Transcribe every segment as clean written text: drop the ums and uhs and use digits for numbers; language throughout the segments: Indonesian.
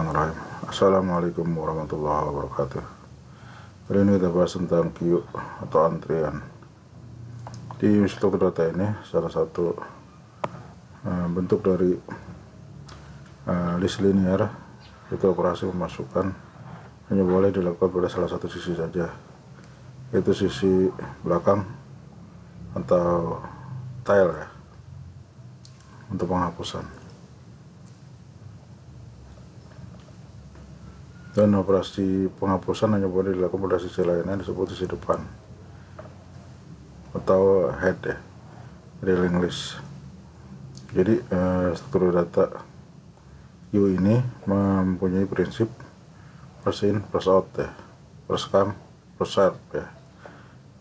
Bismillahirrahmanirrahim. Assalamualaikum warahmatullahi wabarakatuh. Kali ini kita bahas tentang queue atau antrian. Di struktur data ini salah satu bentuk dari list linear, itu operasi memasukkan hanya boleh dilakukan pada salah satu sisi saja, yaitu sisi belakang atau tile ya, untuk penghapusan. Dan operasi penghapusan hanya boleh dilakukan pada sisi lainnya, disebut sisi depan atau head ya, dealing list. Jadi struktur data queue ini mempunyai prinsip first in first out ya, first come first serve ya.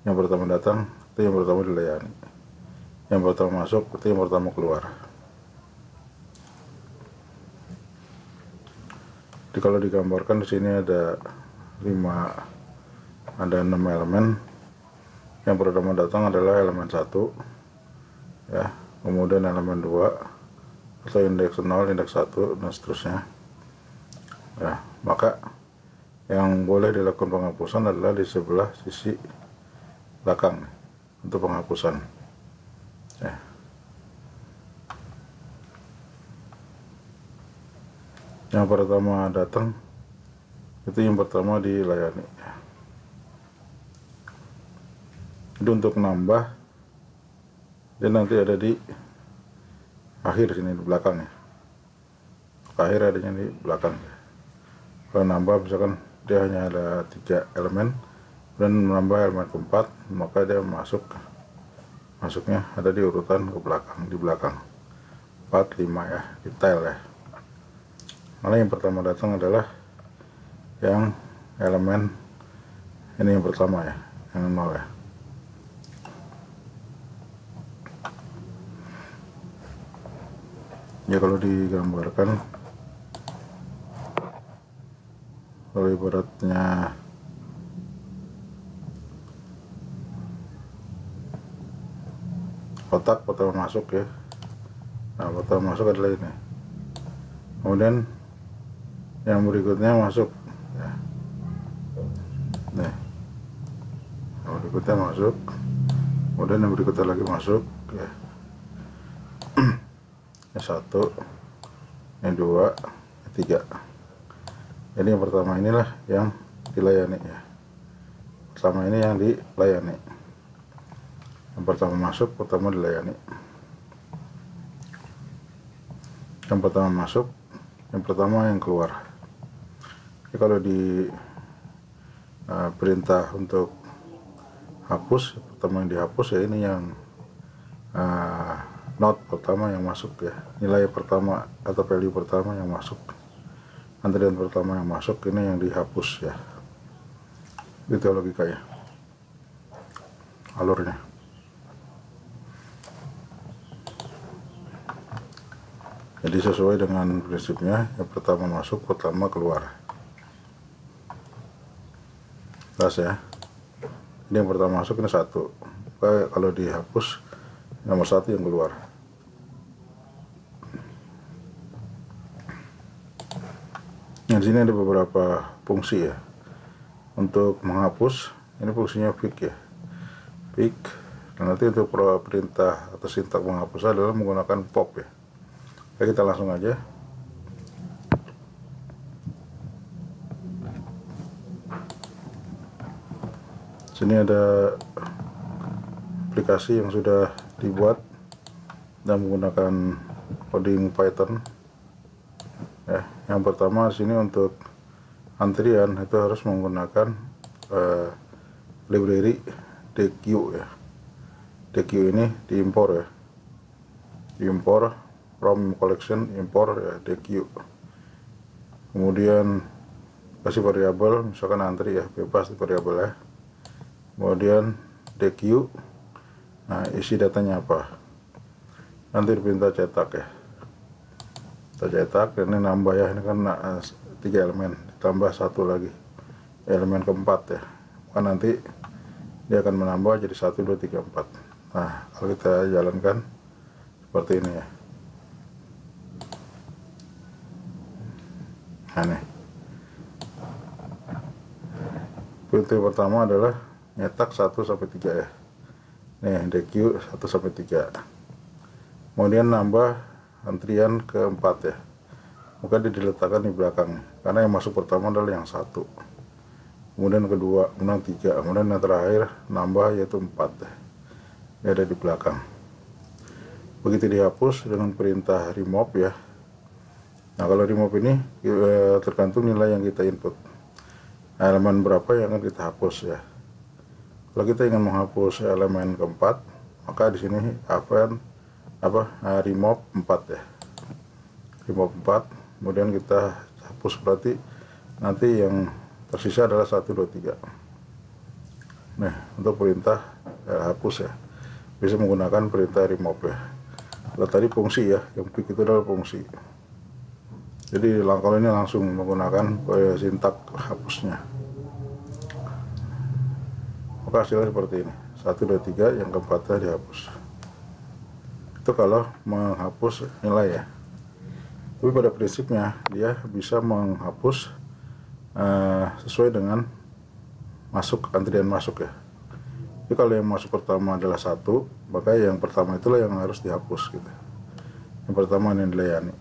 Yang pertama datang itu yang pertama dilayani, yang pertama masuk itu yang pertama keluar. Jadi kalau digambarkan di sini ada 6 elemen. Yang pertama datang adalah elemen 1 ya, kemudian elemen 2 atau indeks 0, indeks 1 dan seterusnya ya. Maka yang boleh dilakukan penghapusan adalah di sebelah sisi belakang untuk penghapusan ya. Yang pertama datang itu yang pertama dilayani. Itu untuk nambah, dan nanti ada di akhir sini di belakang ya. Akhir adanya di belakang. Kalau nambah misalkan dia hanya ada 3 elemen dan menambah elemen keempat, maka dia masuknya ada di urutan ke belakang, di belakang 4, 5 ya, detail ya. Malah yang pertama datang adalah yang elemen ini yang pertama ya, yang 0 ya. Ya kalau digambarkan, kalau ibaratnya kotak pertama masuk ya. Nah, pertama masuk adalah ini. Kemudian yang berikutnya masuk ya. Nih, yang berikutnya masuk, kemudian yang berikutnya lagi masuk ya. Yang 1, yang 2, yang 3. Jadi yang pertama inilah yang dilayani ya. Pertama ini yang dilayani. Yang pertama masuk, pertama dilayani. Yang pertama masuk, yang pertama yang keluar. Jadi kalau di perintah untuk hapus, pertama yang dihapus ya ini yang not pertama yang masuk ya, nilai pertama atau value pertama yang masuk, antrian pertama yang masuk ini yang dihapus ya. Itu logikanya, alurnya. Jadi sesuai dengan prinsipnya, yang pertama masuk, pertama keluar. Jelas ya. Ini yang pertama masuk, ini 1. Kalau dihapus, nomor 1 yang keluar. Nah, di sini ada beberapa fungsi ya. Untuk menghapus, ini fungsinya pick ya. Pick. Dan nanti untuk perintah atau sintak menghapus adalah menggunakan pop ya. Oke, kita langsung aja. Sini ada aplikasi yang sudah dibuat dan menggunakan coding Python. Ya, yang pertama di sini untuk antrian itu harus menggunakan library DQ ya. DQ ini diimpor ya. Diimpor from collection, import ya, DQ. Kemudian kasih variabel, misalkan antri ya, bebas di variabel ya. Kemudian DQ, nah isi datanya apa, nanti dipinta cetak ya. Kita cetak, ini nambah ya, ini kan 3 elemen ditambah 1 lagi elemen keempat ya, kan nanti dia akan menambah jadi 1, 2, 3, 4. Nah kalau kita jalankan seperti ini ya. Nah nih, perintah pertama adalah nyetak 1-3 ya. Nih DQ 1-3. Kemudian nambah antrian keempat ya, maka dia diletakkan di belakang karena yang masuk pertama adalah yang 1, kemudian kedua, kemudian 3, kemudian yang terakhir nambah yaitu 4 ya. Dia ada di belakang. Begitu dihapus dengan perintah remove ya. Nah kalau remove ini tergantung nilai yang kita input, elemen berapa yang akan kita hapus ya. Kalau kita ingin menghapus elemen keempat, maka di sini remove 4 ya, remove 4, kemudian kita hapus, berarti nanti yang tersisa adalah 1, 2, 3. Nah untuk perintah hapus ya, bisa menggunakan perintah remove ya. Kalau tadi fungsi ya, yang pick itu adalah fungsi. Jadi kalau ini langsung menggunakan sintak hapusnya. Maka hasilnya seperti ini, 1, 2, 3, yang keempatnya dihapus. Itu kalau menghapus nilai ya. Tapi pada prinsipnya dia bisa menghapus sesuai dengan antrian masuk ya. Jadi kalau yang masuk pertama adalah 1, maka yang pertama itulah yang harus dihapus gitu. Yang pertama ini dilayani.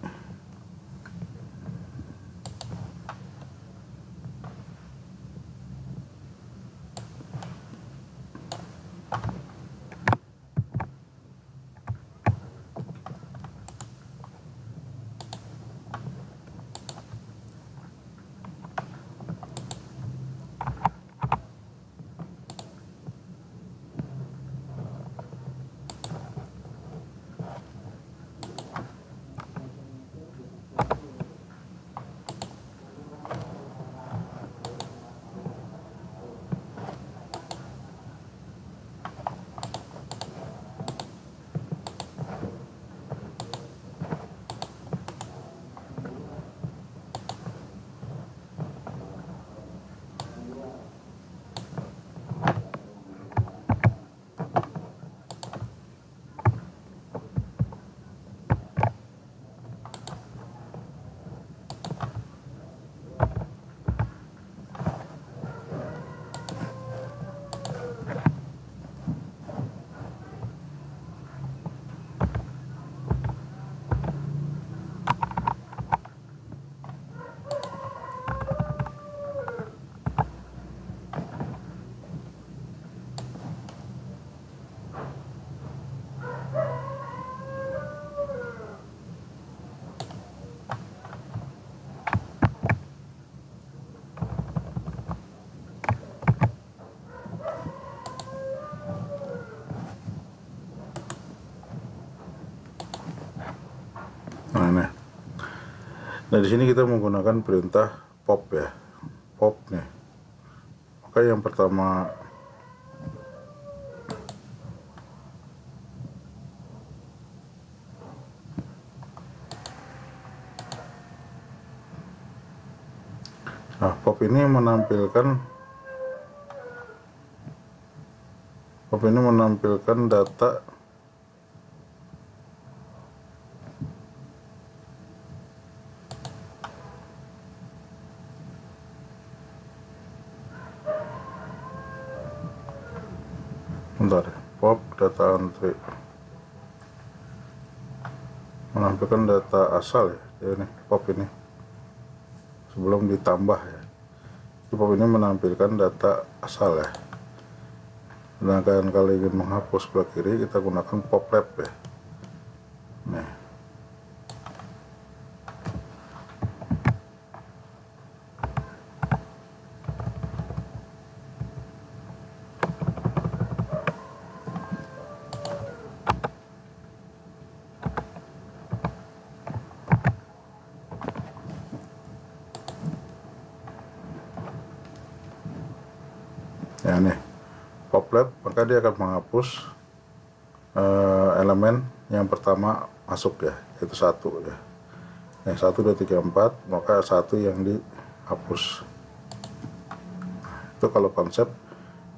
Nah di sini kita menggunakan perintah pop ya, pop nih. Maka yang pertama pop ini menampilkan data pop data entry, menampilkan data asal ya, ini pop ini sebelum ditambah ya. Pop ini menampilkan data asal ya. Sedangkan kalau ingin menghapus sebelah kiri, kita gunakan pop lab ya. Nih. Ya nih, pop lab, maka dia akan menghapus elemen yang pertama masuk ya, yaitu 1 ya. 1, 2, 3, 4, maka 1 yang dihapus. Itu kalau konsep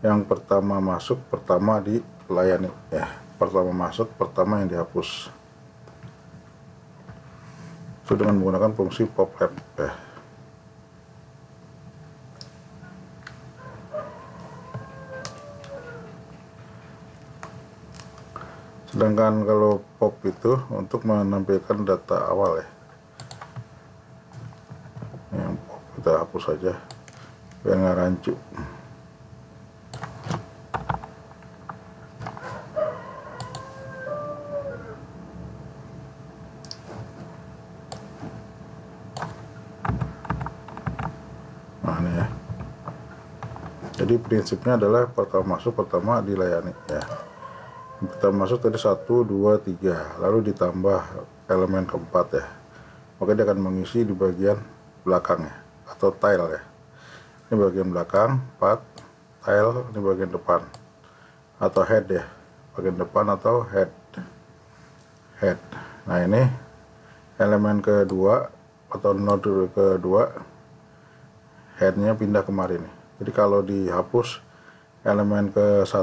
yang pertama masuk, pertama dilayani ya. Pertama masuk, pertama yang dihapus. Itu dengan menggunakan fungsi pop lab ya. Sedangkan kalau pop itu untuk menampilkan data awal ya. Yang pop kita hapus saja biar nggak rancu. Nah ini ya. Jadi prinsipnya adalah pertama masuk pertama dilayani ya. Pertama masuk tadi 1, 2, 3, lalu ditambah elemen keempat ya. Maka dia akan mengisi di bagian belakang ya, atau tile ya. Ini bagian belakang, 4, tile ini bagian depan, atau head ya, bagian depan atau head. Nah ini elemen kedua atau node kedua, headnya pindah kemari nih. Jadi kalau dihapus elemen ke 1,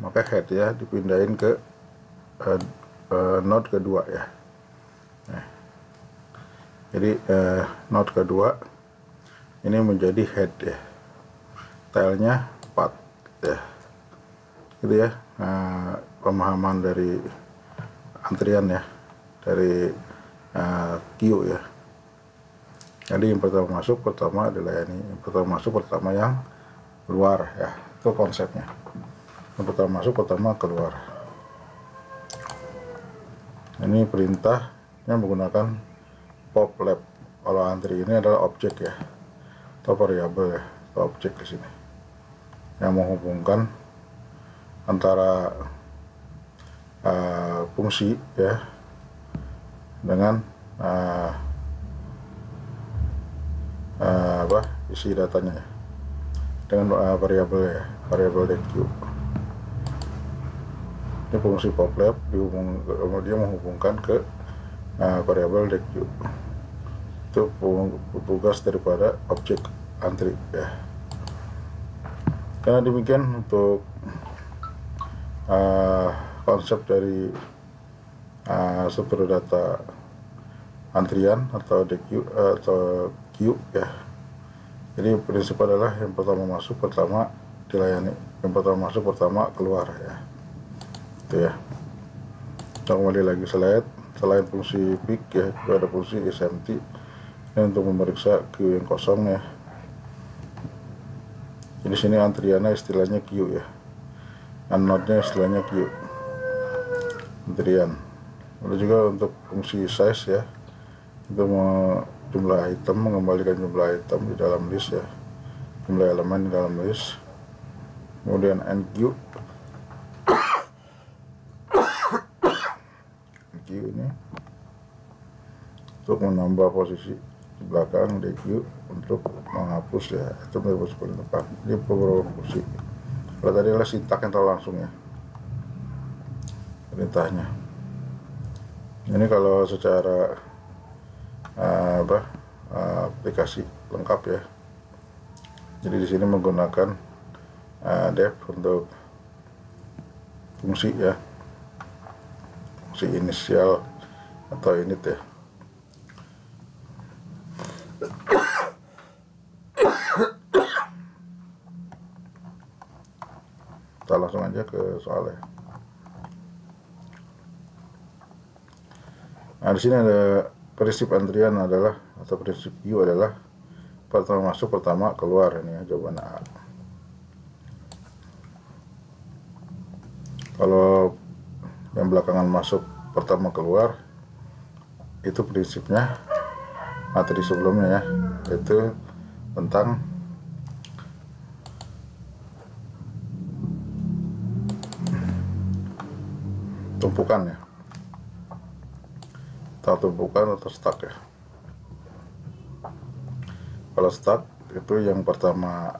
maka head ya dipindahin ke node kedua ya. Nah, jadi node kedua ini menjadi head ya, tilenya 4 ya, gitu ya. Nah, pemahaman dari antrian ya, dari queue ya. Jadi yang pertama masuk pertama dilayani, yang pertama masuk pertama yang keluar ya, itu konsepnya. Yang pertama masuk pertama keluar. Ini perintahnya menggunakan pop lab. Kalau antri ini adalah objek ya, atau variabel ya, atau objek di sini yang menghubungkan antara fungsi ya dengan isi datanya ya, dengan variabel ya, variabel deq. Ini fungsi poplab dia menghubungkan ke variabel deq. Itu tugas daripada objek antri ya. Karena demikian untuk konsep dari struktur data antrian atau deq atau queue ya. Jadi prinsip adalah yang pertama masuk pertama dilayani, yang pertama masuk pertama keluar ya. Itu ya. Kita kembali lagi slide. Selain fungsi pick ya, itu ada fungsi isEmpty ini untuk memeriksa queue yang kosong ya. Jadi sini antriannya istilahnya queue ya, dan node-nya istilahnya queue antrian. Lalu juga untuk fungsi size ya, itu jumlah item, mengembalikan jumlah item di dalam list ya, jumlah elemen di dalam list. Kemudian enqueue ini untuk menambah posisi di belakang deq, untuk menghapus ya, itu menghapus paling depan. Ini beberapa fungsi. Kalau tadi adalah sintak yang terlalu langsung ya, perintahnya. Ini kalau secara aplikasi lengkap ya. Jadi di sini menggunakan def untuk fungsi ya, fungsi inisial atau init ya. Kita langsung aja ke soalnya. Nah, di sini ada prinsip antrian adalah, atau prinsip queue adalah pertama masuk pertama keluar. Ini ya jawaban A. Kalau yang belakangan masuk pertama keluar, itu prinsipnya materi sebelumnya ya, yaitu tentang tumpukan ya, atau tumpukan atau stack ya. Kalau stack itu yang pertama,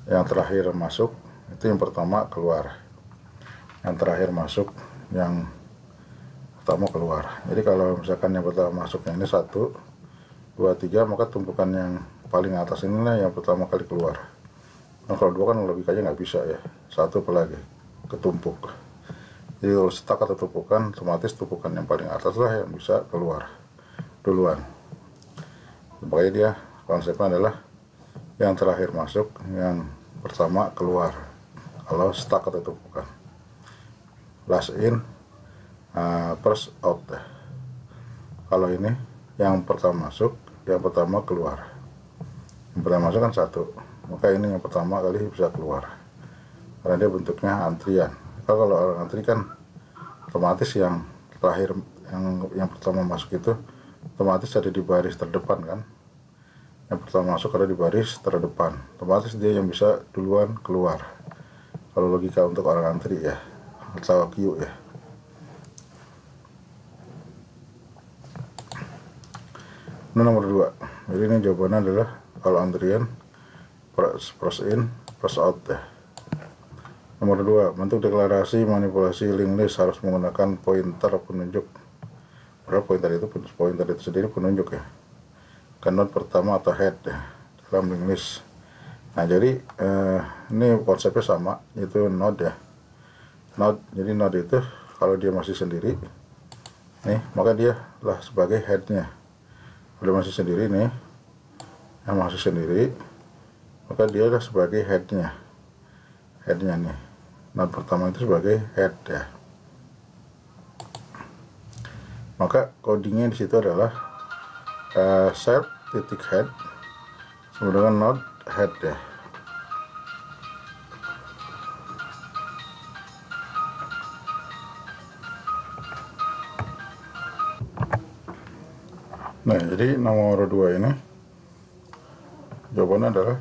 yang terakhir masuk itu yang pertama keluar, yang terakhir masuk yang pertama keluar. Jadi kalau misalkan yang pertama masuknya ini 1, 2, 3, maka tumpukan yang paling atas inilah yang pertama kali keluar. Nah kalau 2 kan logikanya nggak bisa ya, 1 apalagi ketumpuk. Jadi kalau stack atau tumpukan, otomatis tumpukan yang paling atas lah yang bisa keluar duluan. Makanya dia konsepnya adalah yang terakhir masuk, yang pertama keluar kalau stack atau tumpukan. Last in, press out ya. Kalau ini yang pertama masuk, yang pertama keluar. Yang pertama masuk kan 1, maka ini yang pertama kali bisa keluar karena dia bentuknya antrian. Kalau orang antri kan otomatis yang terakhir, yang pertama masuk itu otomatis ada di baris terdepan kan. Yang pertama masuk ada di baris terdepan, otomatis dia yang bisa duluan keluar kalau logika untuk orang antri ya, atau queue ya. Ini nomor 2. Jadi ini jawabannya adalah kalau antrian press in, press out ya. Nomor 2, bentuk deklarasi manipulasi link list harus menggunakan pointer penunjuk. Padahal pointer itu sendiri penunjuk ya. Kan node pertama atau head ya dalam link list. Nah jadi ini konsepnya sama, yaitu node ya. Node, jadi node itu kalau dia masih sendiri nih, maka dia lah sebagai headnya. Kalau masih sendiri nih, yang masih sendiri, maka dia lah sebagai headnya nih. Node pertama itu sebagai head ya. Maka codingnya di situ adalah self titik head sama dengan node head ya. Nah jadi nomor 2 ini jawabannya adalah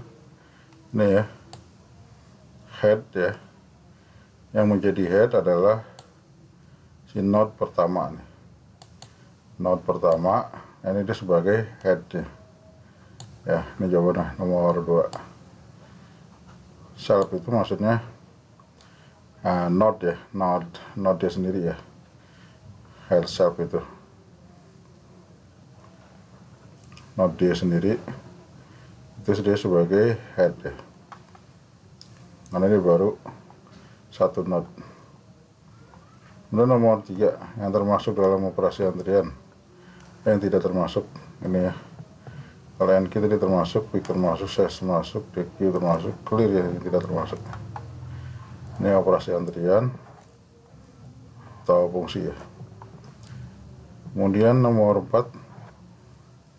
ini ya, head ya. Yang menjadi head adalah si node pertama nih. Node pertama ini dia sebagai head ya. Ini jawabannya nomor 2. Self itu maksudnya node ya, node dia sendiri ya. Head self itu node dia sendiri, itu dia sebagai head ya. Karena ini baru 1 node. Kemudian nomor 3, yang termasuk dalam operasi antrian, yang tidak termasuk ini ya. Kalau NQ tadi termasuk, pick termasuk, ses termasuk, DQ termasuk, clear ya, yang tidak termasuk. Ini operasi antrian atau fungsi ya. Kemudian nomor 4,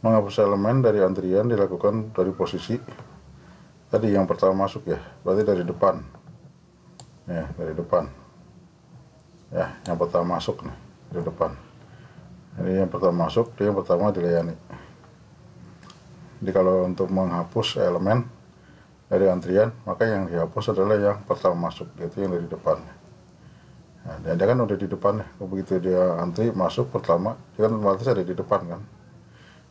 menghapus elemen dari antrian dilakukan dari posisi tadi yang pertama masuk ya, berarti dari depan ya, dari depan ya, yang pertama masuk nih dari depan. Jadi yang pertama masuk, dia yang pertama dilayani. Jadi kalau untuk menghapus elemen dari antrian, maka yang dihapus adalah yang pertama masuk, yaitu yang dari depan. Nah, dia kan udah di depan ya, begitu dia antri masuk pertama, dia kan otomatis ada di depan kan.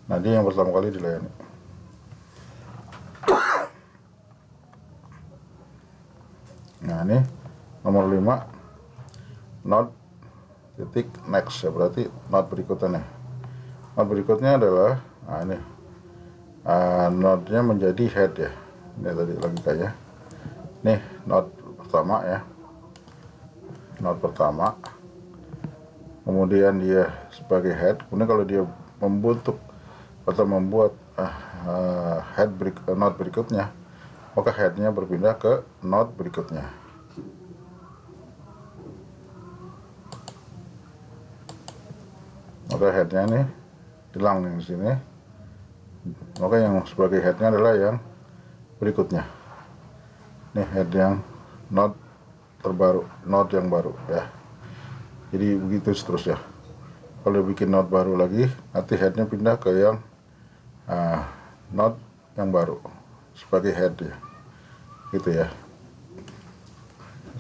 Nah dia yang pertama kali dilayani. Nah ini nomor 5, node titik next ya, berarti node berikutnya nih. Node berikutnya adalah, nah ini node-nya menjadi head ya. Ini tadi logikanya. Nih node pertama ya, node pertama, kemudian dia sebagai head. Kemudian kalau dia membentuk atau membuat node berikutnya, maka headnya berpindah ke node berikutnya. Maka headnya nih hilang nih di sini, maka yang sebagai headnya adalah yang berikutnya. Nih head yang node terbaru, node yang baru ya. Jadi begitu seterusnya. Kalau bikin node baru lagi, nanti headnya pindah ke yang node yang baru sebagai head ya, gitu ya.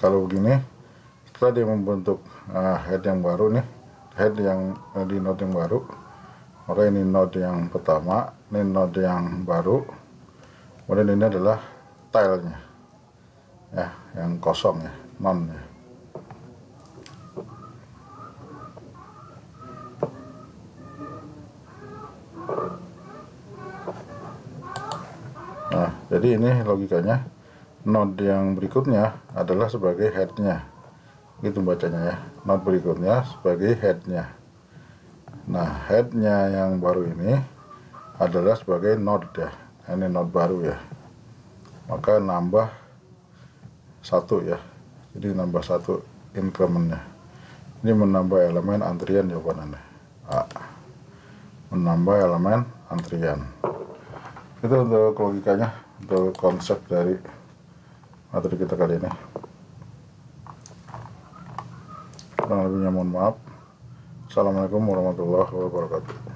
Kalau begini, setelah dia membentuk head yang baru nih, head yang di node yang baru, maka ini node yang pertama, ini node yang baru, kemudian ini adalah tilenya ya, yang kosong ya, non ya. Nah, jadi ini logikanya, node yang berikutnya adalah sebagai headnya, gitu bacanya ya. Node berikutnya sebagai headnya. Nah, headnya yang baru ini adalah sebagai node ya. Ini node baru ya. Maka nambah 1 ya. Jadi nambah 1 incrementnya. Ini menambah elemen antrian jawabannya. A. Menambah elemen antrian. Itu untuk logikanya, untuk konsep dari materi kita kali ini. Kurang lebihnya mohon maaf. Assalamualaikum warahmatullahi wabarakatuh.